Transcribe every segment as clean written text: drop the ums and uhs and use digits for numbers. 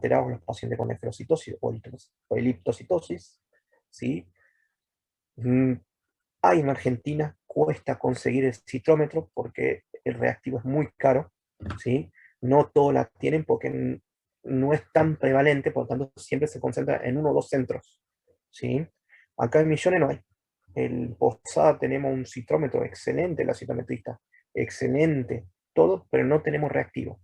alterados los pacientes con nefrocitosis o eliptocitosis, ¿sí? Mm, Hay en Argentina, cuesta conseguir el citrómetro porque el reactivo es muy caro, ¿sí? No todos la tienen porque no es tan prevalente, por lo tanto siempre se concentra en uno o dos centros, ¿sí? Acá en Misiones no hay. En Posada tenemos un citrómetro excelente, la citometrista, excelente, todo, pero no tenemos reactivo.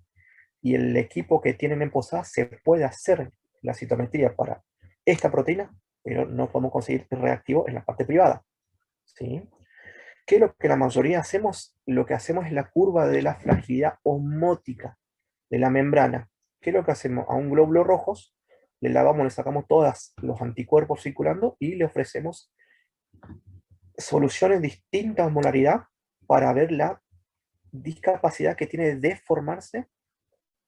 Y el equipo que tienen en Posada se puede hacer la citometría para esta proteína, pero no podemos conseguir el reactivo en la parte privada, ¿sí? ¿Qué es lo que la mayoría hacemos? Lo que hacemos es la curva de la fragilidad osmótica de la membrana. ¿Qué es lo que hacemos? A un glóbulo rojos le lavamos, le sacamos todos los anticuerpos circulando y le ofrecemos soluciones distintas molaridad para ver la discapacidad que tiene de deformarse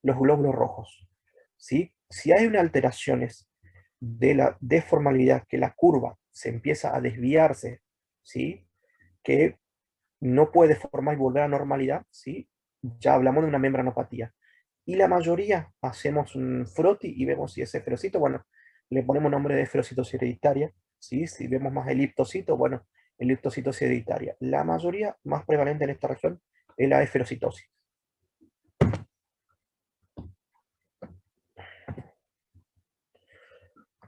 los glóbulos rojos, ¿sí? Si hay una alteraciones de la deformabilidad, que la curva se empieza a desviarse, ¿sí? Que no puede formar y volver a normalidad, ¿sí? Ya hablamos de una membranopatía. Y la mayoría hacemos un froti y vemos si ese ferocito, bueno, le ponemos nombre de ferocitosis hereditaria, ¿sí? Si vemos más eliptocito, bueno, eliptocitosis hereditaria. La mayoría más prevalente en esta región es la esferocitosis.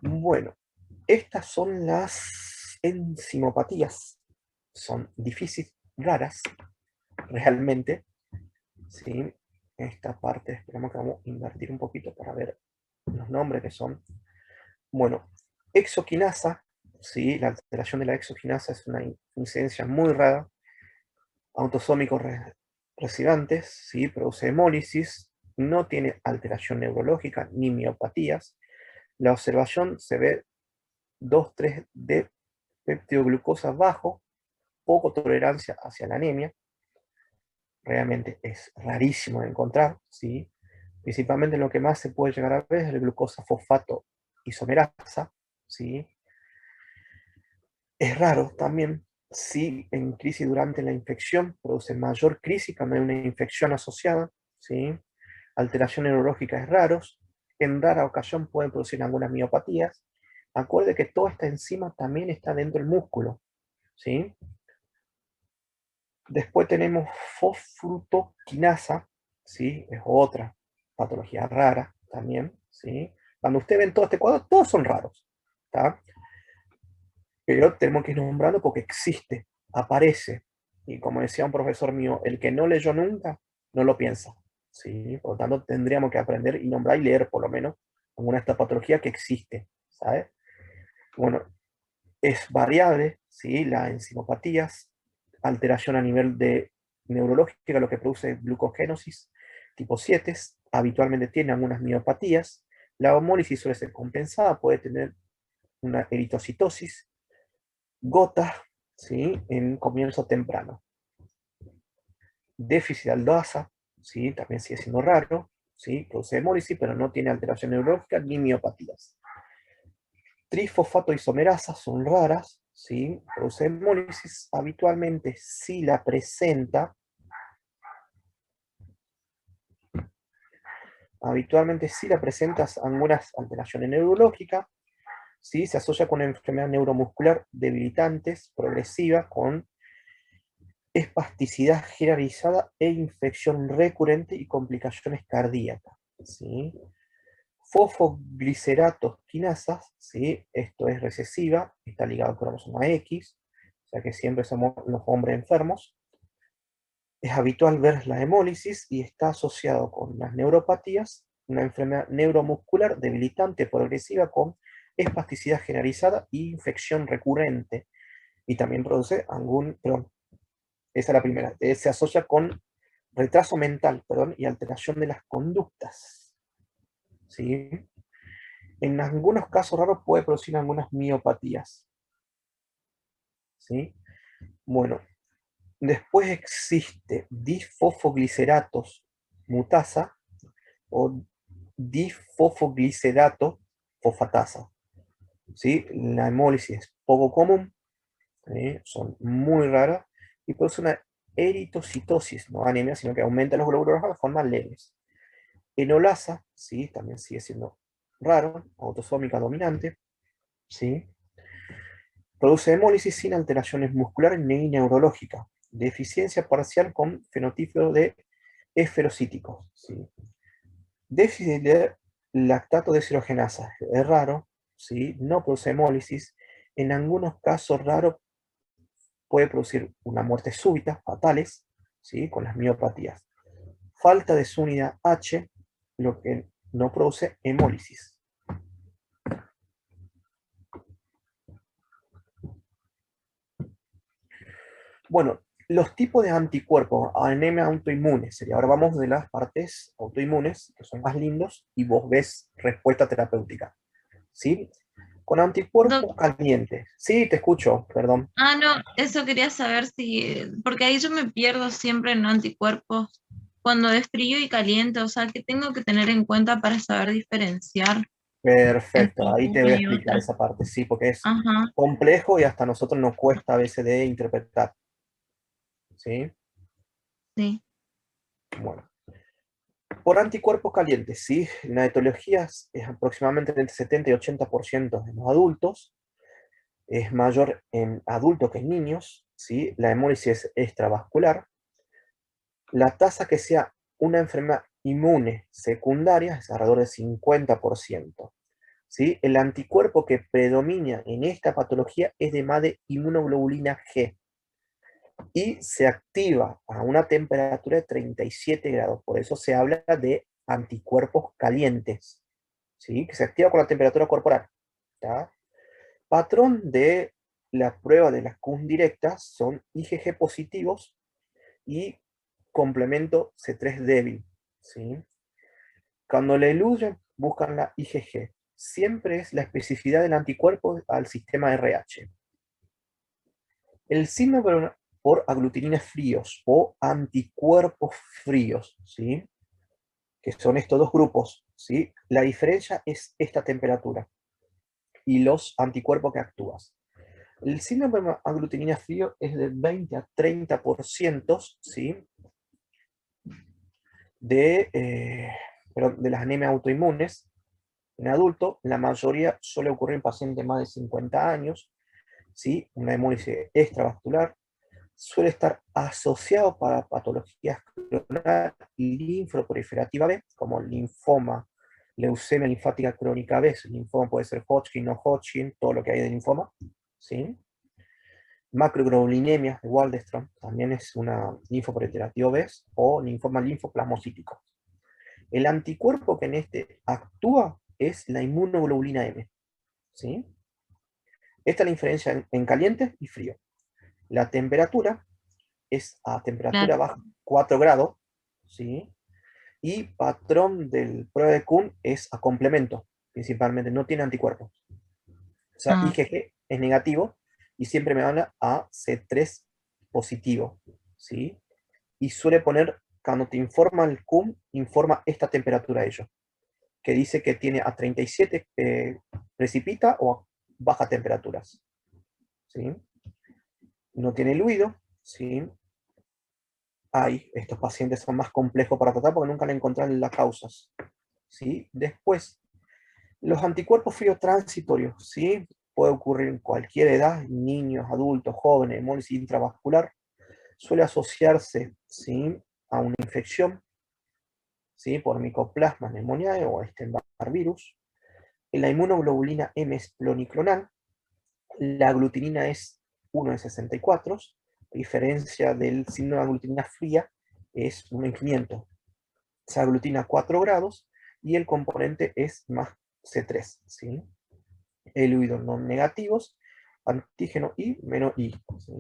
Bueno, estas son las enzimopatías. Son difíciles, raras, realmente, ¿sí? Esta parte, esperamos que vamos a invertir un poquito para ver los nombres que son. Bueno, exoquinasa, ¿sí? La alteración de la exoquinasa es una incidencia muy rara. Autosómicos residantes, ¿sí? Produce hemólisis, no tiene alteración neurológica ni miopatías. La observación se ve 2,3 de peptidoglucosa bajo, poco tolerancia hacia la anemia. Realmente es rarísimo de encontrar, ¿sí? Principalmente lo que más se puede llegar a ver es el glucosa fosfato isomerasa, ¿sí? Es raro también si en crisis durante la infección produce mayor crisis cuando hay una infección asociada, ¿sí? Alteraciones neurológicas raros, en rara ocasión pueden producir algunas miopatías. Acuerde que toda esta enzima también está dentro del músculo, ¿sí? Después tenemos fosfrutoquinasa, ¿sí? Es otra patología rara también, ¿sí? Cuando usted ve todo este cuadro, todos son raros, ¿tá? Pero tenemos que ir nombrando porque existe, aparece. Y como decía un profesor mío, el que no leyó nunca, no lo piensa, ¿sí? Por lo tanto, tendríamos que aprender y nombrar y leer por lo menos alguna de esta patología que existe, ¿sabes? Bueno, es variable, ¿sí? Las enzimopatías, alteración a nivel de neurológica, lo que produce glucogénosis tipo 7, habitualmente tiene algunas miopatías. La homólisis suele ser compensada, puede tener una eritocitosis, gotas, ¿sí? En comienzo temprano. Déficit de aldasa, ¿sí? También sigue siendo raro, ¿sí? Produce hemólisis, pero no tiene alteración neurológica ni miopatías. Trifosfato isomerasas son raras, ¿sí? Produce hemólisis, habitualmente sí la presenta, algunas alteraciones neurológicas, ¿sí? Se asocia con una enfermedad neuromuscular debilitantes, progresiva, con espasticidad generalizada e infección recurrente y complicaciones cardíacas, ¿sí? Fosfogliceratos quinasas, ¿sí? Esto es recesiva, está ligado al cromosoma X, o sea que siempre somos los hombres enfermos. Es habitual ver la hemólisis y está asociado con las neuropatías, una enfermedad neuromuscular debilitante progresiva con espasticidad generalizada e infección recurrente. Y también produce perdón, esa es la primera, se asocia con retraso mental, perdón, y alteración de las conductas, ¿sí? En algunos casos raros puede producir algunas miopatías, ¿sí? Bueno, después existe difosfogliceratos mutasa o difosfoglicerato fosfatasa, ¿sí? La hemólisis es poco común, ¿sí? Son muy raras y produce una eritocitosis, no anemia, sino que aumenta los glóbulos rojos de forma leves. Enolasa, ¿sí? También sigue siendo raro, autosómica dominante, ¿sí? Produce hemólisis sin alteraciones musculares ni neurológicas. Deficiencia parcial con fenotipo de esferocíticos, ¿sí? Déficit de lactato deshidrogenasa. Es raro, ¿sí? No produce hemólisis. En algunos casos raros puede producir una muerte súbita, fatales, ¿sí? Con las miopatías. Falta de su unidad H, lo que no produce hemólisis. Bueno, los tipos de anticuerpos, anemia autoinmune, sería. Ahora vamos de las partes autoinmunes, que son más lindos, y vos ves respuesta terapéutica, ¿sí? Con Doc- anticuerpos calientes. Sí, te escucho, perdón. no, eso quería saber si, porque ahí yo me pierdo siempre en anticuerpos cuando es frío y caliente, o sea, que tengo que tener en cuenta para saber diferenciar entre Perfecto, ahí te voy a una y explicar otra. esa parte, sí, porque es Ajá, complejo y hasta a nosotros nos cuesta a veces de interpretar, ¿sí? sí. Bueno, por anticuerpos calientes, ¿sí? La etiología es aproximadamente entre 70 y 80% en los adultos, es mayor en adultos que en niños, ¿sí? La hemólisis es extravascular. La tasa que sea una enfermedad inmune secundaria es alrededor del 50%. ¿Sí? El anticuerpo que predomina en esta patología es de MADE inmunoglobulina G y se activa a una temperatura de 37 grados. Por eso se habla de anticuerpos calientes, ¿sí? Que se activa con la temperatura corporal. ¿Tá? Patrón de la prueba de las CUS directas son IgG positivos y complemento C3 débil, ¿sí? Cuando la eluyen, buscan la IgG. Siempre es la especificidad del anticuerpo al sistema RH. El signo por aglutinina fríos o anticuerpos fríos, ¿sí? Que son estos dos grupos, ¿sí? La diferencia es esta temperatura y los anticuerpos que actúas. El síndrome de aglutinina frío es del 20 a 30%, ¿sí? de, eh, de las anemias autoinmunes en adulto. La mayoría suele ocurrir en pacientes de más de 50 años, ¿sí? Una hemólisis extravascular. Suele estar asociado para patologías clonales y linfoproliferativa B, como linfoma, leucemia linfática crónica B. El linfoma puede ser Hodgkin o Hodgkin, todo lo que hay de linfoma, ¿sí? Macroglobulinemia de Waldenström también es una linfoproliferativa B o linfoma linfoplasmocítico. El anticuerpo que en este actúa es la inmunoglobulina M, ¿sí? Esta es la diferencia en caliente y frío. La temperatura es a temperatura Claro. baja 4 grados, ¿sí? Y patrón del prueba de Kuhn es a complemento, principalmente, no tiene anticuerpos. O sea, Ah, IgG es negativo y siempre me habla a C3 positivo, ¿sí? Y suele poner, cuando te informa el Kuhn, informa esta temperatura a ellos, que dice que tiene a 37 precipita o a bajas temperaturas, ¿sí? No tiene fluido, ¿sí? Estos pacientes son más complejos para tratar porque nunca le encontraron las causas, ¿sí? Después, los anticuerpos fríos transitorios, ¿sí? Puede ocurrir en cualquier edad, niños, adultos, jóvenes, hemólisis intravascular, suele asociarse, ¿sí? A una infección, ¿sí? Por Mycoplasma pneumoniae o Epstein-Barr virus. La inmunoglobulina M es pluriclonal, la aglutinina es 1 de 64, a diferencia del signo de aglutinina fría, es 1 en 500. Se aglutina a 4 grados y el componente es más C3, ¿sí? Eluidos no negativos, antígeno I menos I, ¿sí?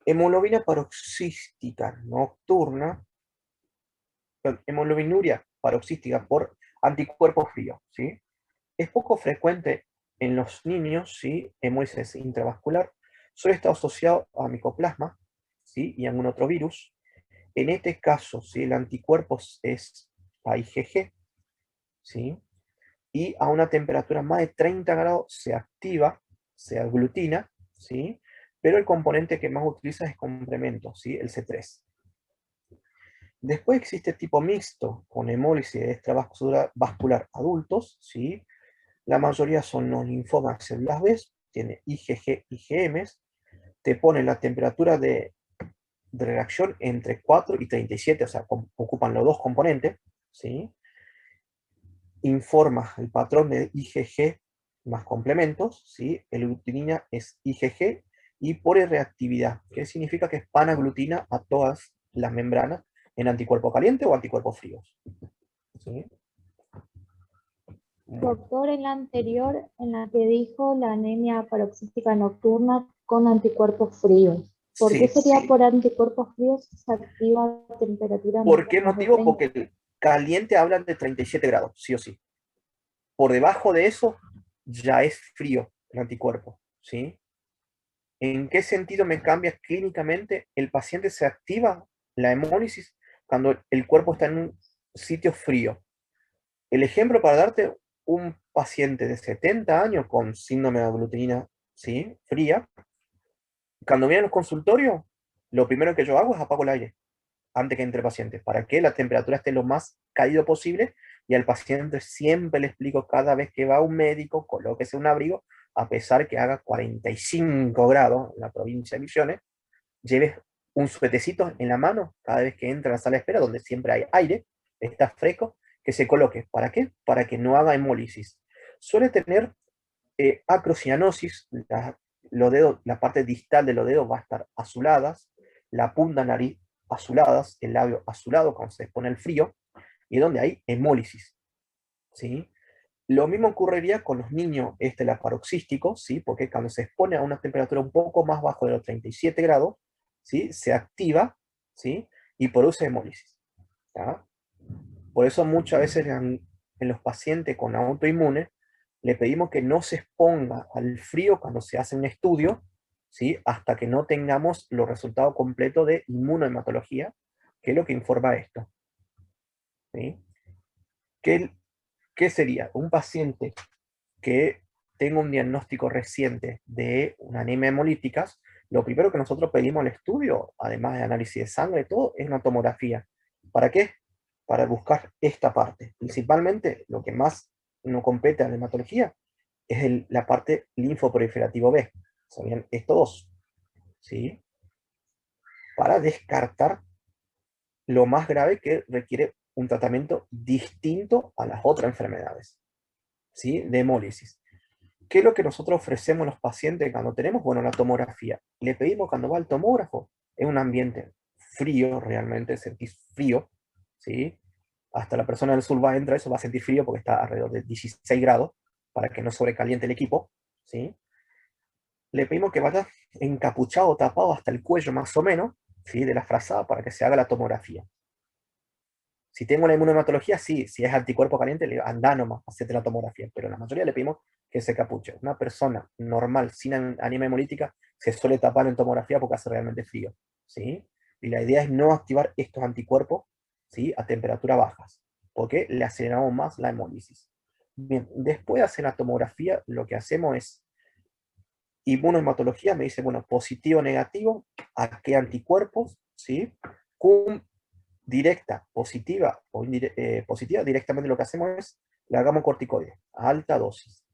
Hemoglobina paroxística nocturna, hemoglobinuria paroxística por anticuerpo frío, ¿sí? Es poco frecuente en los niños, ¿sí? Hemólisis intravascular, suele estar asociado a micoplasma, ¿sí? Y a algún otro virus. En este caso, ¿sí? El anticuerpo es a IgG, ¿sí? Y a una temperatura más de 30 grados se activa, se aglutina, ¿sí? Pero el componente que más utiliza es complemento, ¿sí? El C3. Después existe tipo mixto, con hemólisis extravascular adultos, ¿sí? La mayoría son los linfomas células B, tiene IgG, IgMs, te pone la temperatura de reacción entre 4 y 37, o sea, ocupan los dos componentes, ¿sí? Informa el patrón de IgG más complementos, ¿sí? El glutinina es IgG y por reactividad, que significa que es panaglutina a todas las membranas en anticuerpo caliente o anticuerpos fríos. ¿Sí? Bueno, Doctor, en la anterior, en la que dijo la anemia paroxística nocturna con anticuerpos fríos. ¿Por qué sí. sería por anticuerpos fríos si se activa a temperatura ¿Por qué más de motivo? 30? Porque el caliente hablan de 37 grados, sí o sí. Por debajo de eso ya es frío el anticuerpo, ¿sí? ¿En qué sentido me cambia clínicamente? El paciente se activa la hemólisis cuando el cuerpo está en un sitio frío. El ejemplo para darte, un paciente de 70 años con síndrome de aglutinina, ¿sí? Fría, cuando viene al consultorio, lo primero que yo hago es apago el aire antes que entre pacientes, para que la temperatura esté lo más caído posible, y al paciente siempre le explico cada vez que va a un médico, colóquese un abrigo, a pesar que haga 45 grados en la provincia de Misiones, lleves un suetecito en la mano cada vez que entra a la sala de espera, donde siempre hay aire, está fresco, que se coloque. ¿Para qué? Para que no haga hemólisis. Suele tener acrocianosis, los dedos, la parte distal de los dedos va a estar azuladas, la punta nariz azuladas, el labio azulado cuando se expone al frío, y donde hay hemólisis, ¿sí? Lo mismo ocurriría con los niños paroxísticos, ¿sí? Porque cuando se expone a una temperatura un poco más bajo de los 37 grados, ¿sí? Se activa, ¿sí? Y produce hemólisis, ¿ya? Por eso muchas veces en los pacientes con autoinmunes le pedimos que no se exponga al frío cuando se hace un estudio, ¿sí? Hasta que no tengamos los resultados completos de inmunohematología, que es lo que informa esto, ¿sí? ¿Qué, qué sería? Un paciente que tenga un diagnóstico reciente de una anemia hemolítica, lo primero que nosotros pedimos al estudio, además de análisis de sangre, todo, es una tomografía. ¿Para qué? Para buscar esta parte. Principalmente, lo que más nos compete a la hematología es la parte linfoproliferativo B. ¿Sabían? Estos dos, ¿sí? Para descartar lo más grave que requiere un tratamiento distinto a las otras enfermedades, ¿sí? De hemólisis. ¿Qué es lo que nosotros ofrecemos a los pacientes cuando tenemos? Bueno, la tomografía. Le pedimos cuando va al tomógrafo, en un ambiente frío, realmente sentís frío, ¿sí? Hasta la persona del sur va a entrar, eso va a sentir frío porque está alrededor de 16 grados, para que no sobrecaliente el equipo, ¿sí? Le pedimos que vaya encapuchado, tapado hasta el cuello más o menos, ¿sí? De la frazada para que se haga la tomografía. Si tengo la inmunohematología, sí, si es anticuerpo caliente, le digo, anda nomás, hacete la tomografía, pero la mayoría le pedimos que se capuche. Una persona normal, sin anemia hemolítica, se suele tapar en tomografía porque hace realmente frío, ¿sí? Y la idea es no activar estos anticuerpos, ¿sí? A temperaturas bajas, porque le aceleramos más la hemólisis. Bien, después de hacer la tomografía, lo que hacemos es inmunohematología, me dice, bueno, positivo o negativo, a qué anticuerpos, ¿sí? Directa, positiva o positiva, directamente lo que hacemos es le hagamos corticoide a alta dosis.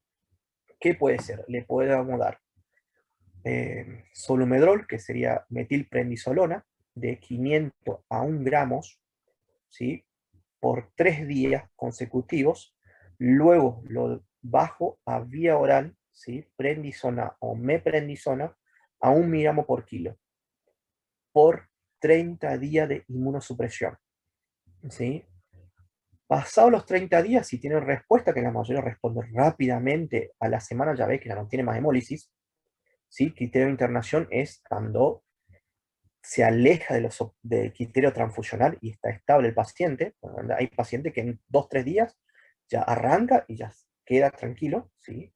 ¿Qué puede ser? Le podemos dar solumedrol, que sería metilprednisolona, de 500 a 1 gramos, ¿sí? Por 3 días consecutivos. Luego lo bajo a vía oral, ¿sí? Prednisona o meprednisona a 1 miligramo por kilo, por 30 días de inmunosupresión, ¿sí? Pasados los 30 días, si tienen respuesta, que la mayoría responde rápidamente a la semana, ya ves que ya no tiene más hemólisis, ¿sí? Criterio de internación es cuando se aleja del criterio transfusional y está estable el paciente. Bueno, hay pacientes que en 2 o 3 días ya arranca y ya queda tranquilo, ¿sí?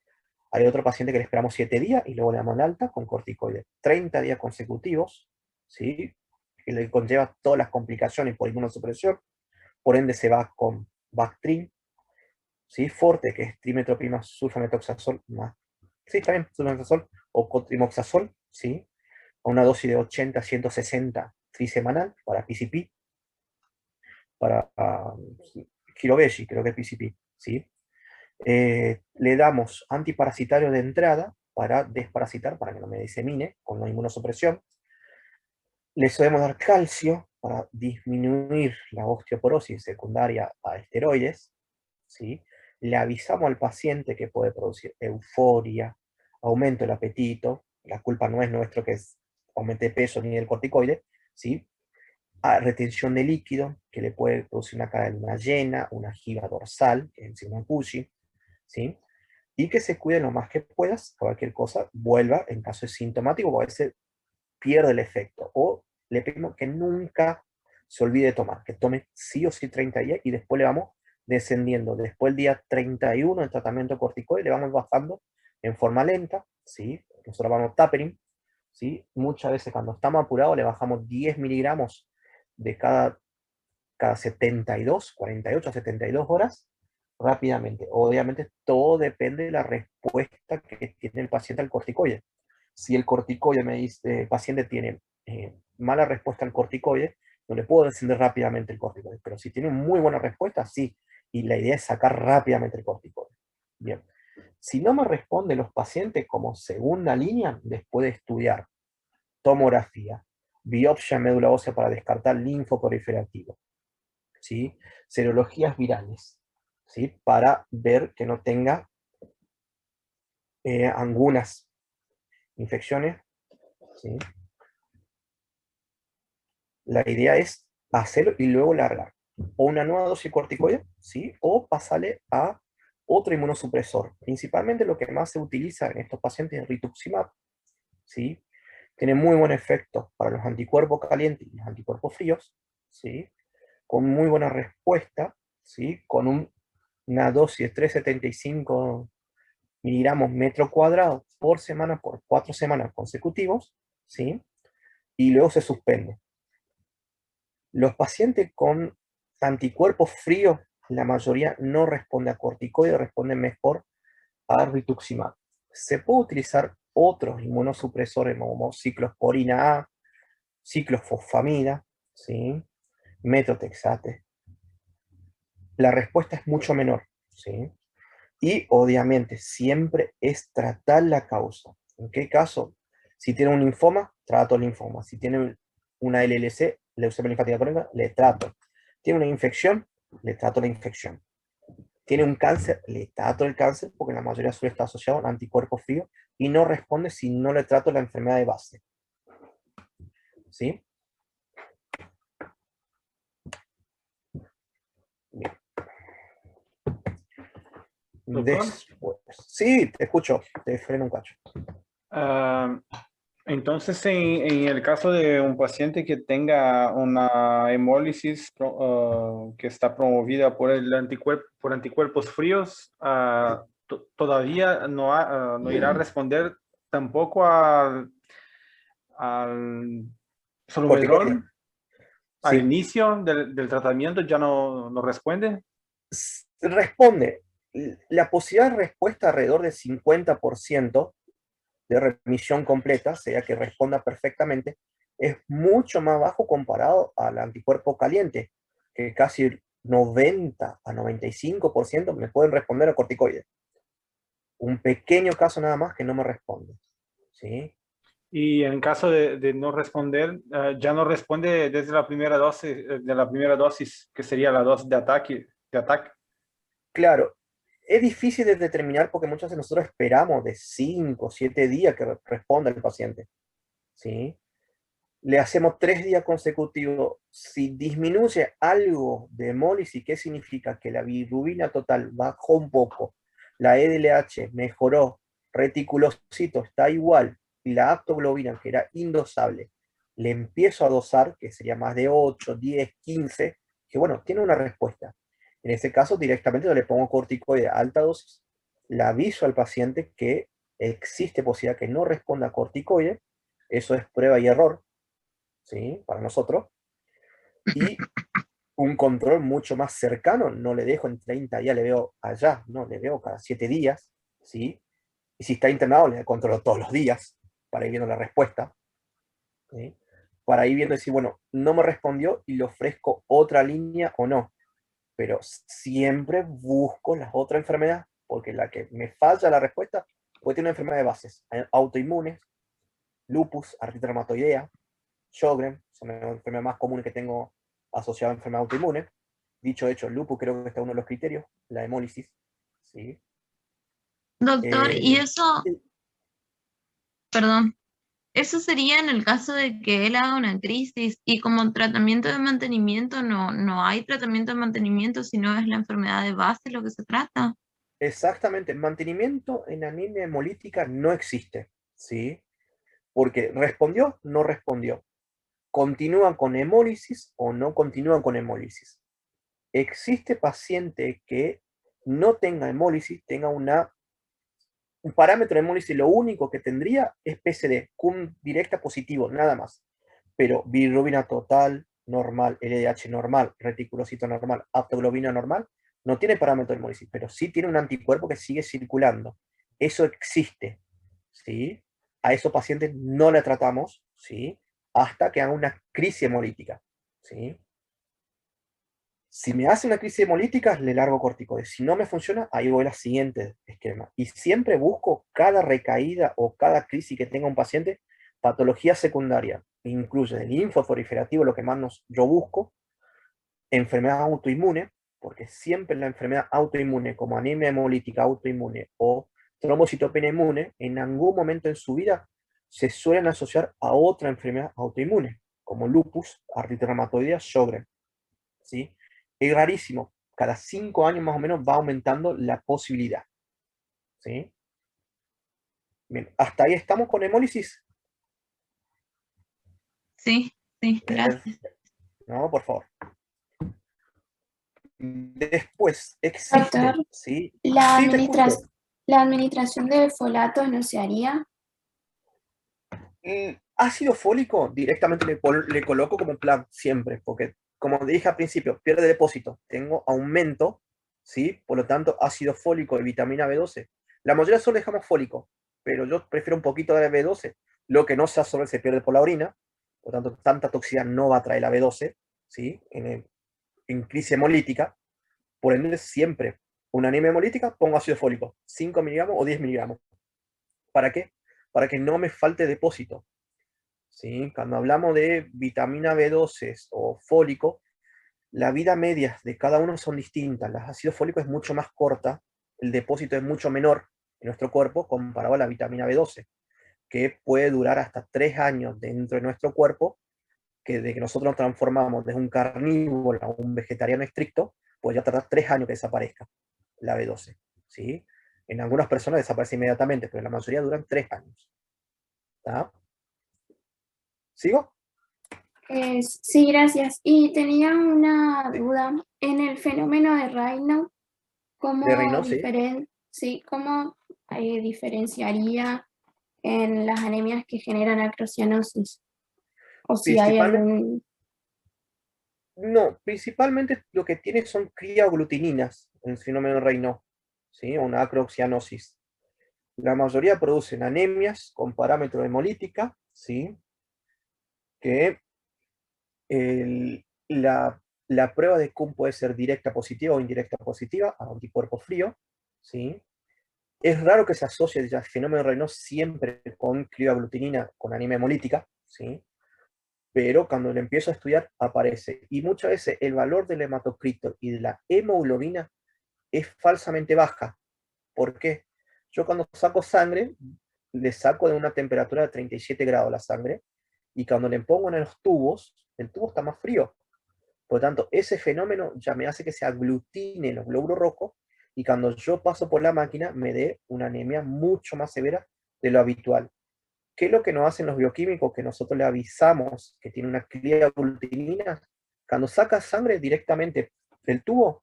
Hay otro paciente que le esperamos 7 días y luego le damos el alta con corticoides. 30 días consecutivos, ¿sí? Que le conlleva todas las complicaciones por inmunosupresión, por ende se va con Bactrim, ¿sí? Forte, que es trimetoprim sulfamethoxazol más, sí, está bien, sulfamethoxazol o cotrimoxazol, ¿sí? A una dosis de 80 a 160 trisemanal para PCP. para Kirovesi, creo que es PCP, ¿sí? Le damos antiparasitario de entrada para desparasitar, para que no me disemine con la inmunosupresión. Le solemos dar calcio para disminuir la osteoporosis secundaria a esteroides, ¿sí? Le avisamos al paciente que puede producir euforia, aumento del apetito, la culpa no es nuestro que es aumente de peso ni del corticoide, ¿sí? Retención de líquido, que le puede producir una cadena llena, una giba dorsal, que es un Cushing, ¿sí? Y que se cuide lo más que puedas, cualquier cosa vuelva en caso de sintomático, o a veces pierde el efecto, o le pedimos que nunca se olvide de tomar, que tome sí o sí 30 días, y después le vamos descendiendo, después del día 31 del tratamiento corticoide, le vamos bajando en forma lenta, ¿sí? Nosotros vamos tapering, ¿sí? Muchas veces cuando estamos apurados le bajamos 10 miligramos de cada 72, 48 a 72 horas, rápidamente. Obviamente todo depende de la respuesta que tiene el paciente al corticoide. Si el corticoide me dice, el paciente tiene mala respuesta al corticoide, no le puedo descender rápidamente el corticoide, pero si tiene muy buena respuesta, sí, y la idea es sacar rápidamente el corticoide. Bien, si no me responden los pacientes como segunda línea, les puede estudiar tomografía, biopsia médula ósea para descartar linfoproliferativo, ¿sí? Serologías virales, ¿sí? Para ver que no tenga algunas infecciones, ¿sí? La idea es hacerlo y luego largar. O una nueva dosis corticoide, ¿sí? O pasarle a otro inmunosupresor. Principalmente lo que más se utiliza en estos pacientes es rituximab, ¿sí? Tiene muy buen efecto para los anticuerpos calientes y los anticuerpos fríos, ¿sí? Con muy buena respuesta, ¿sí? Con una dosis de 375 miligramos metro cuadrado por semana, por 4 semanas consecutivos, ¿sí? Y luego se suspende. Los pacientes con anticuerpos fríos, la mayoría no responde a corticoides, responden mejor a rituximab. Se puede utilizar otros inmunosupresores como ciclosporina A, ciclofosfamida, ¿sí? Metotrexate. La respuesta es mucho menor, ¿sí? Y obviamente siempre es tratar la causa. ¿En qué caso? Si tiene un linfoma, trato el linfoma. Si tiene una LLC, leucemia linfática crónica, le trato. Tiene una infección, le trato la infección. Tiene un cáncer, le trato el cáncer, porque la mayoría suele estar asociado a un anticuerpo frío y no responde si no le trato la enfermedad de base. ¿Sí? Bien. Doctor, Después, sí, te escucho, te freno un cacho. entonces en el caso de un paciente que tenga una hemólisis que está promovida por por anticuerpos fríos, todavía no irá a responder tampoco al Corticoide. Solumedrol. Al Sí. inicio del tratamiento ya no responde. Responde. La posibilidad de respuesta alrededor del 50% de remisión completa, sea que responda perfectamente, es mucho más bajo comparado al anticuerpo caliente, que casi 90 a 95% me pueden responder a corticoides. Un pequeño caso nada más que no me responde, ¿sí? Y en caso de no responder, ya no responde desde la primera dosis, que sería la dosis de ataque. Claro, es difícil de determinar porque muchas veces nosotros esperamos de 5 o 7 días que responda el paciente, ¿sí? Le hacemos 3 días consecutivos. Si disminuye algo de hemólisis, ¿qué significa? Que la bilirrubina total bajó un poco, la EDLH mejoró, reticulocito está igual, y la aptoglobina, que era indosable, le empiezo a dosar, que sería más de 8, 10, 15, que bueno, tiene una respuesta. En ese caso, directamente yo le pongo corticoide a alta dosis, le aviso al paciente que existe posibilidad que no responda a corticoide, eso es prueba y error, ¿sí? Para nosotros, y un control mucho más cercano, no le dejo en 30 días, le veo allá, no, le veo cada 7 días, ¿sí? Y si está internado, le controlo todos los días, para ir viendo la respuesta, ¿sí? para ir viendo y decir, bueno, no me respondió y le ofrezco otra línea o no. Pero siempre busco las otras enfermedades, porque la que me falla la respuesta puede tener una enfermedad de bases, autoinmunes, lupus, artritis reumatoidea, Sjögren, son las enfermedades más comunes que tengo asociadas a enfermedades autoinmunes. Dicho hecho, el lupus creo que está uno de los criterios, la hemólisis, ¿sí? Doctor, y Eh, eso, perdón, eso sería en el caso de que él haga una crisis y como tratamiento de mantenimiento no hay tratamiento de mantenimiento, sino es la enfermedad de base lo que se trata. Exactamente, mantenimiento en anemia hemolítica no existe, ¿sí? Porque respondió, no respondió. ¿Continúan con hemólisis o no continúan con hemólisis? Existe paciente que no tenga hemólisis, tenga un parámetro de hemólisis, lo único que tendría es PCD, cum directa positivo, nada más. Pero bilirrubina total, normal, LDH normal, reticulocito normal, aptoglobina normal, no tiene parámetro de hemólisis, pero sí tiene un anticuerpo que sigue circulando. Eso existe, ¿sí? A esos pacientes no le tratamos, ¿sí? Hasta que haga una crisis hemolítica, ¿sí? Si me hace una crisis hemolítica, le largo corticoides. Si no me funciona, ahí voy al siguiente esquema. Y siempre busco cada recaída o cada crisis que tenga un paciente, patología secundaria. Incluye el linfoproliferativo, lo que más yo busco, enfermedad autoinmune, porque siempre la enfermedad autoinmune, como anemia hemolítica autoinmune o trombocitopenia inmune, en algún momento en su vida se suelen asociar a otra enfermedad autoinmune, como lupus, artritis reumatoidea, Sjögren, ¿sí? Es rarísimo, cada 5 años más o menos va aumentando la posibilidad, ¿sí? Bien, hasta ahí estamos con hemólisis. Sí, sí, gracias. No, por favor. Después Doctor, existen, ¿sí? la Sí, te escucho. la administración de folato no se haría. Ácido fólico directamente le coloco como plan siempre, porque como dije al principio, pierde depósito, tengo aumento, ¿sí? Por lo tanto, ácido fólico y vitamina B12. La mayoría solo dejamos fólico, pero yo prefiero un poquito de B12, lo que no se absorbe se pierde por la orina, por lo tanto, tanta toxicidad no va a traer la B12, ¿sí? En crisis hemolítica, por ende, siempre una anemia hemolítica, pongo ácido fólico, 5 miligramos o 10 miligramos. ¿Para qué? Para que no me falte depósito. ¿Sí? Cuando hablamos de vitamina B12 o fólico, la vida media de cada uno son distintas. El ácido fólico es mucho más corta, el depósito es mucho menor en nuestro cuerpo comparado a la vitamina B12, que puede durar hasta 3 años dentro de nuestro cuerpo, que de que nosotros nos transformamos de un carnívoro a un vegetariano estricto, pues ya tardar 3 años que desaparezca la B12. ¿Sí? En algunas personas desaparece inmediatamente, pero en la mayoría duran 3 años. ¿Tá? ¿Sigo? Sí, gracias. Y tenía una duda. En el fenómeno de Raynaud, De ¿cómo, Raynaud, sí. sí, cómo diferenciaría en las anemias que generan acrocianosis? O si hay Principalmente, algún... no, principalmente lo que tiene son criaglutininas en el fenómeno de Raynaud, ¿sí? Una acroxianosis. La mayoría producen anemias con parámetro hemolítica, ¿sí? Que la prueba de CUM puede ser directa positiva o indirecta positiva, a anticuerpo frío, ¿sí? Es raro que se asocie el fenómeno de Raynaud siempre con crioglutinina, con anemia hemolítica, ¿sí? Pero cuando lo empiezo a estudiar aparece. Y muchas veces el valor del hematocrito y de la hemoglobina es falsamente baja. ¿Por qué? Yo cuando saco sangre, le saco de una temperatura de 37 grados la sangre, y cuando le pongo en los tubos, el tubo está más frío. Por lo tanto, ese fenómeno ya me hace que se aglutine los glóbulos rojos, y cuando yo paso por la máquina, me dé una anemia mucho más severa de lo habitual. ¿Qué es lo que nos hacen los bioquímicos? Que nosotros le avisamos que tiene una crioglutinina. Cuando saca sangre directamente del tubo,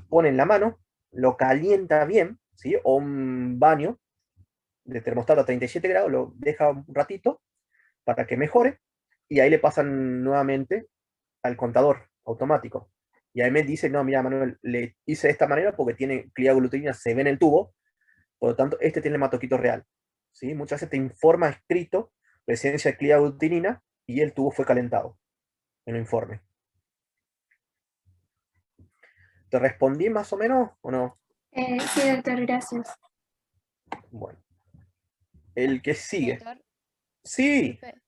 pone en la mano, lo calienta bien, ¿sí? O un baño de termostato a 37 grados, lo deja un ratito para que mejore, y ahí le pasan nuevamente al contador automático. Y ahí me dice, no, mira, Manuel, le hice de esta manera porque tiene crioglutinina, se ve en el tubo, por lo tanto, este tiene hematocrito real. ¿Sí? Muchas veces te informa escrito presencia de crioglutinina y el tubo fue calentado en el informe. ¿Te respondí más o menos o no? Sí, doctor, gracias. Bueno, el que sigue. Doctor, Sí, disculpe.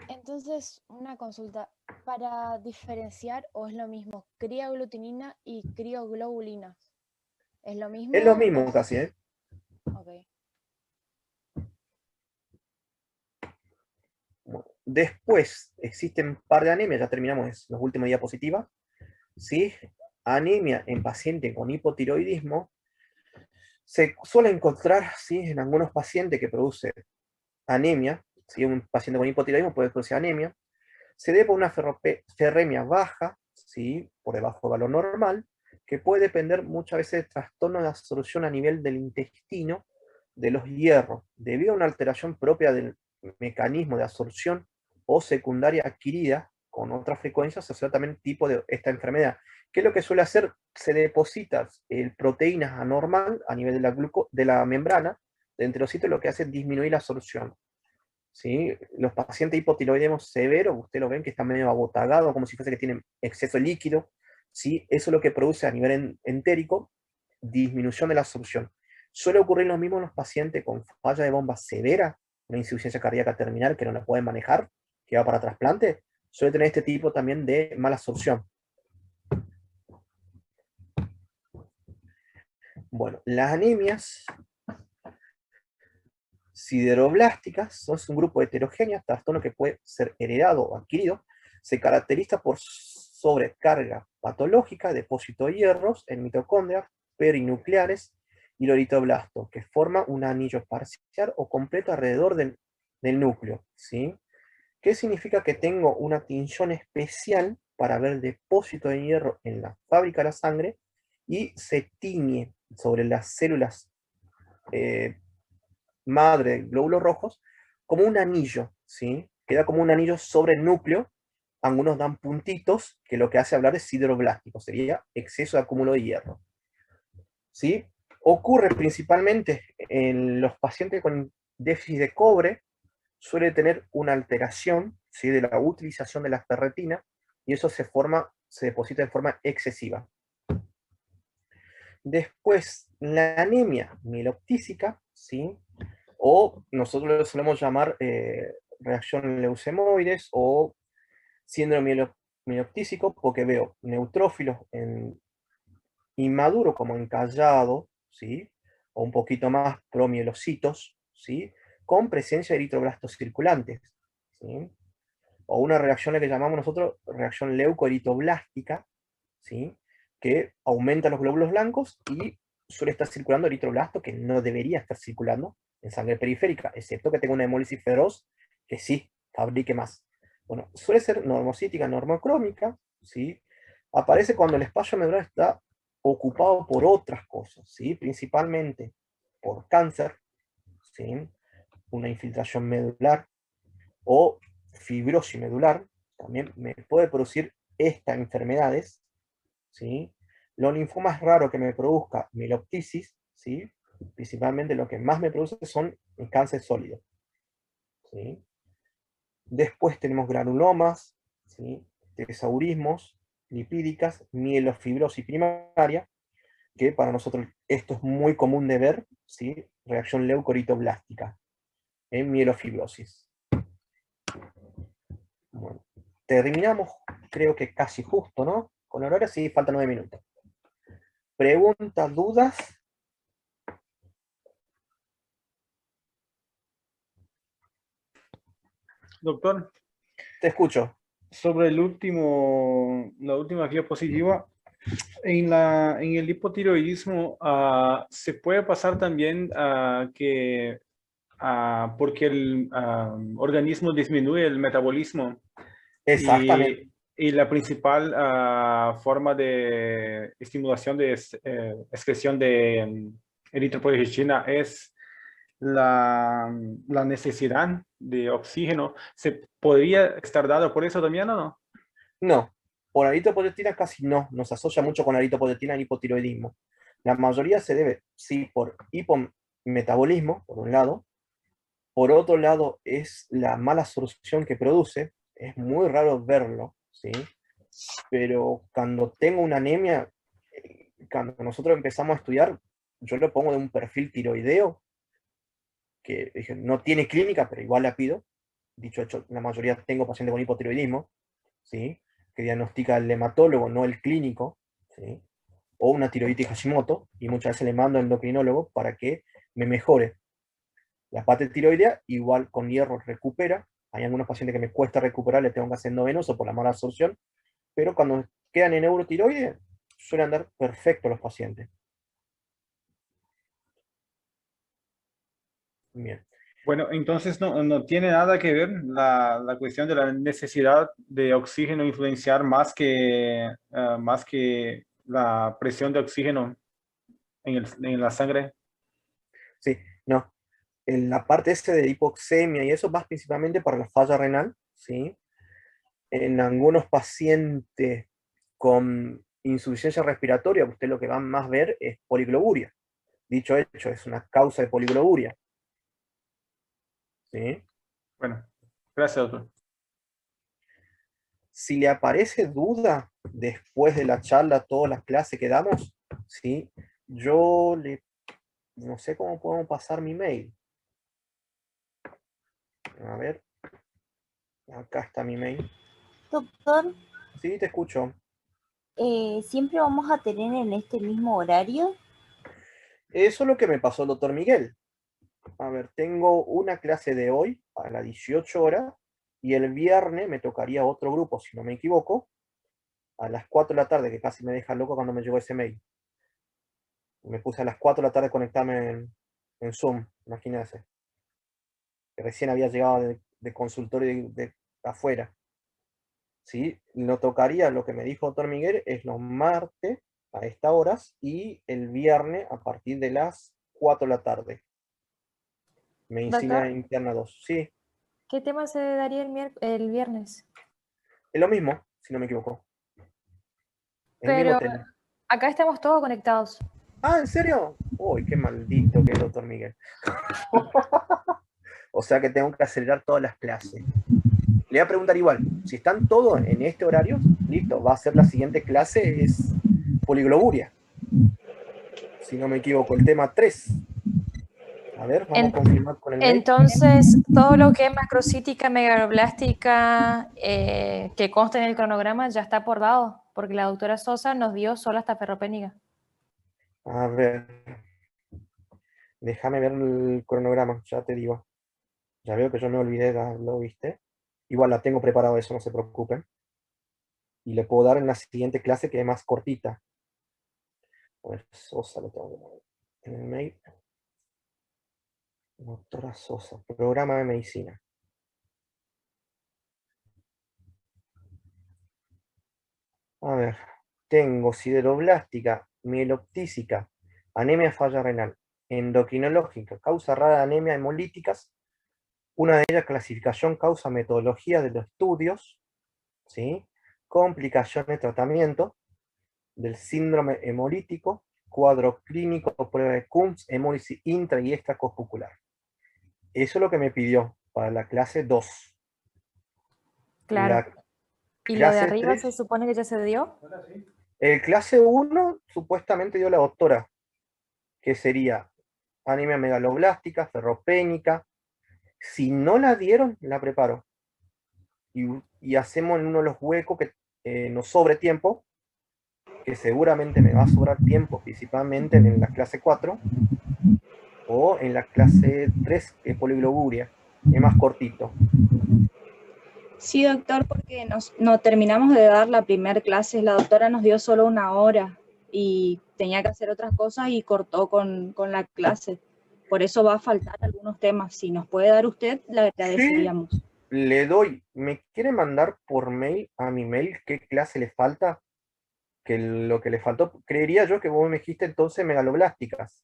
Entonces, una consulta. Para diferenciar, ¿o es lo mismo crioglutinina y crioglobulinas? ¿Es lo mismo? es lo mismo casi, ¿eh? Ok. Bueno, después existen un par de anemias, ya terminamos las últimas diapositivas. ¿Sí? Anemia en pacientes con hipotiroidismo se suele encontrar, ¿sí?, en algunos pacientes que produce anemia. ¿Sí? Un paciente con hipotiroidismo puede producir anemia. Se debe a una ferremia baja, ¿sí?, por debajo del valor normal, que puede depender muchas veces de trastorno de absorción a nivel del intestino de los hierros, debido a una alteración propia del mecanismo de absorción o secundaria adquirida con otra frecuencia, asociada también tipo de esta enfermedad. ¿Qué es lo que suele hacer? Se deposita proteínas anormal a nivel de la membrana de enterocitos, lo que hace es disminuir la absorción. ¿Sí? Los pacientes hipotiroidismos severos, ustedes lo ven que están medio abotagados, como si fuese que tienen exceso de líquido, ¿sí? Eso es lo que produce a nivel entérico disminución de la absorción. Suele ocurrir lo mismo en los pacientes con falla de bomba severa, una insuficiencia cardíaca terminal que no la pueden manejar, que va para trasplante, suele tener este tipo también de mala absorción. Bueno, las anemias sideroblásticas es un grupo heterogéneo, trastorno que puede ser heredado o adquirido, se caracteriza por sobrecarga patológica, depósito de hierros en mitocondrias perinucleares y loritoblasto, que forma un anillo parcial o completo alrededor del núcleo. ¿Sí? ¿Qué significa? Que tengo una tinción especial para ver depósito de hierro en la fábrica de la sangre y se tiñe sobre las células madre de glóbulos rojos como un anillo, ¿sí? Queda como un anillo sobre el núcleo, algunos dan puntitos, que lo que hace hablar de sideroblástico, sería exceso de acúmulo de hierro. ¿Sí? Ocurre principalmente en los pacientes con déficit de cobre, suele tener una alteración, ¿sí?, de la utilización de la ferretina, y eso se deposita de forma excesiva. Después, la anemia mieloptísica, ¿sí?, o nosotros lo solemos llamar reacción leucemoides o síndrome mieloptísico, porque veo neutrófilos inmaduros como encallado, ¿sí?, o un poquito más promielocitos, ¿sí?, con presencia de eritroblastos circulantes, ¿sí?, o una reacción que llamamos nosotros reacción leucoeritoblástica, ¿sí?, que aumenta los glóbulos blancos y suele estar circulando eritroblasto que no debería estar circulando en sangre periférica, excepto que tenga una hemólisis feroz que sí fabrique más. Bueno, suele ser normocítica, normocrómica, ¿sí? Aparece cuando el espacio medular está ocupado por otras cosas, ¿sí? Principalmente por cáncer, ¿sí?, una infiltración medular o fibrosis medular, también me puede producir estas enfermedades, ¿sí? Los linfomas raros que me produzca mieloptisis, ¿sí?, principalmente lo que más me produce son el cáncer sólido, ¿sí? Después tenemos granulomas, ¿sí?, tesaurismos, lipídicas, mielofibrosis primaria, que para nosotros esto es muy común de ver, ¿sí?, reacción leucoritoblástica en mielofibrosis. Bueno, terminamos, creo que casi justo, ¿no? Con el horario sí, faltan 9 minutos. ¿Preguntas, dudas? Doctor, Te escucho. sobre la última diapositiva, en el hipotiroidismo, se puede pasar también porque el organismo disminuye el metabolismo Exactamente. y la principal forma de estimulación de excreción de eritropoyetina es la necesidad de oxígeno. ¿Se podría estar dado por eso también o no? No, por eritropoyetina casi no se asocia mucho con la eritropoyetina y hipotiroidismo. La mayoría se debe, sí, por hipometabolismo, por un lado, por otro lado, es la mala absorción que produce. Es muy raro verlo, ¿sí? Pero cuando tengo una anemia, cuando nosotros empezamos a estudiar, yo lo pongo de un perfil tiroideo, que dije, no tiene clínica, pero igual la pido. Dicho hecho, la mayoría tengo pacientes con hipotiroidismo, ¿sí? Que diagnostica el hematólogo, no el clínico, ¿sí? O una tiroiditis Hashimoto, y muchas veces le mando al endocrinólogo para que me mejore. La parte tiroidea, igual con hierro recupera. Hay algunos pacientes que me cuesta recuperar, le tengo que hacer endovenoso por la mala absorción, pero cuando quedan en neurotiroides, suelen andar perfecto los pacientes. Bien. Bueno, entonces no tiene nada que ver la cuestión de la necesidad de oxígeno influenciar más que la presión de oxígeno en la sangre. Sí, no. En la parte ese de hipoxemia y eso va principalmente para la falla renal, ¿sí? En algunos pacientes con insuficiencia respiratoria, usted lo que va a más ver es poligloburia. Dicho hecho, es una causa de poligloburia. ¿Sí? Bueno, gracias, doctor. Si le aparece duda después de la charla, todas las clases que damos, ¿sí? No sé cómo podemos pasar mi mail. A ver, acá está mi mail. Doctor, Sí, te escucho. ¿siempre vamos a tener en este mismo horario? Eso es lo que me pasó el doctor Miguel. A ver, tengo una clase de hoy a las 18 horas y el viernes me tocaría otro grupo, si no me equivoco, a las 4 de la tarde, que casi me deja loco cuando me llegó ese mail. Me puse a las 4 de la tarde a conectarme en Zoom, imagínense. Que recién había llegado de consultorio de afuera. ¿Sí? Lo tocaría, lo que me dijo doctor Miguel, es los martes a estas horas y el viernes a partir de las 4 de la tarde. Medicina Doctor, interna 2. Sí, ¿qué tema se daría el viernes? es lo mismo, si no me equivoco. El mismo Pero tema. acá estamos todos conectados. Ah, ¿en serio? Uy, qué maldito que es doctor Miguel. O sea que tengo que acelerar todas las clases. Le voy a preguntar igual, si están todos en este horario, listo, va a ser la siguiente clase, es poligloburia. Si no me equivoco, el tema 3. A ver, vamos a confirmar con el mail. Entonces, todo lo que es macrocítica, megaloblástica, que consta en el cronograma ya está acordado, porque la doctora Sosa nos dio solo hasta ferropénica. A ver, déjame ver el cronograma, ya te digo. Ya veo que yo me olvidé, ¿lo viste? Igual la tengo preparado eso, no se preocupen. Y le puedo dar en la siguiente clase que es más cortita. A ver, Sosa lo tengo que poner en el mail. Doctora Sosa, programa de medicina. A ver, tengo sideroblástica, mieloptísica, anemia falla renal, endocrinológica, causa rara de anemia hemolíticas, una de ellas clasificación, causa, metodología de los estudios, ¿sí? Complicaciones de tratamiento del síndrome hemolítico, cuadro clínico, prueba de Coombs, hemólisis intra y extracospucular. Eso es lo que me pidió para la clase 2. Claro. La ¿Y lo de clase arriba 3, se supone que ya se dio? el clase 1 supuestamente dio la doctora, que sería anemia megaloblástica, ferropénica. Si no la dieron, la preparo. Y hacemos en uno de los huecos que nos sobre tiempo, que seguramente me va a sobrar tiempo, principalmente en la clase 4, o en la clase 3, que es poligloburia, es más cortito. Sí, doctor, porque no terminamos de dar la primera clase, la doctora nos dio solo 1 hora y tenía que hacer otras cosas y cortó con la clase. Por eso va a faltar algunos temas. Si nos puede dar usted, le agradeceríamos. Sí, le doy. ¿Me quiere mandar por mail a mi mail qué clase le falta? Que lo que le faltó, creería yo que vos me dijiste entonces megaloblásticas.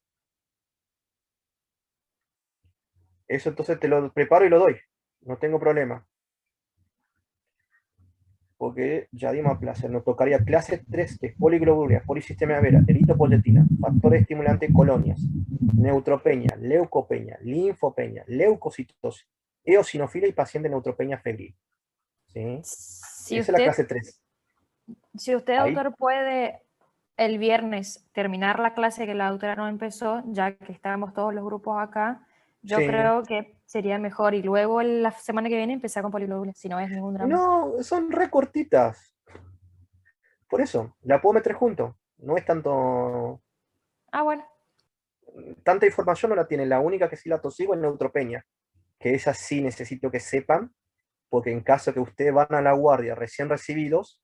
Eso entonces te lo preparo y lo doy. No tengo problema. Porque ya dimos a placer. Nos tocaría clase 3, que es poligloburia, polisistemia vera, eritropoyetina, factores estimulantes, colonias. neutropenia, leucopenia, linfopenia, leucocitosis, eosinofilia y paciente neutropenia febril. ¿Sí? Si Esa es la usted, clase 3. si usted, Ahí. doctor, puede el viernes terminar la clase que la doctora no empezó, ya que estábamos todos los grupos acá, yo Sí. creo que sería mejor. Y luego la semana que viene empezar con poliglobulina, si no es ningún drama. No, son re cortitas. Por eso, la puedo meter junto. No es tanto... Ah, bueno. Tanta información no la tiene. La única que sí la tosigo es neutropenia. Que esa sí necesito que sepan, porque en caso que ustedes van a la guardia recién recibidos,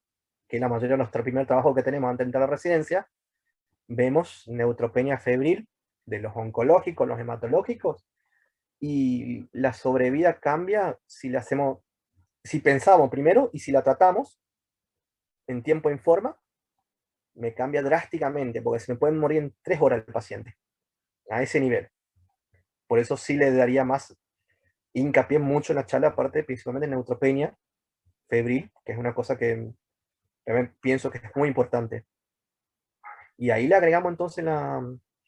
que es la mayoría de nuestro primer trabajo que tenemos antes de entrar a la residencia, vemos neutropenia febril de los oncológicos, los hematológicos, y la sobrevida cambia si la hacemos, si pensamos primero y si la tratamos en tiempo y en forma, me cambia drásticamente, porque se me pueden morir en 3 horas el paciente, a ese nivel. Por eso sí le daría más hincapié mucho en la charla, aparte principalmente en neutropenia febril, que es una cosa que también pienso que es muy importante. Y ahí le agregamos entonces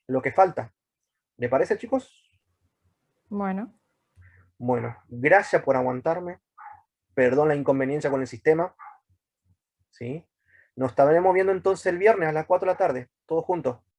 lo que falta. ¿Le parece, chicos? Bueno. Bueno, gracias por aguantarme. Perdón la inconveniencia con el sistema. ¿Sí? Nos estaremos viendo entonces el viernes a las 4 de la tarde, todos juntos.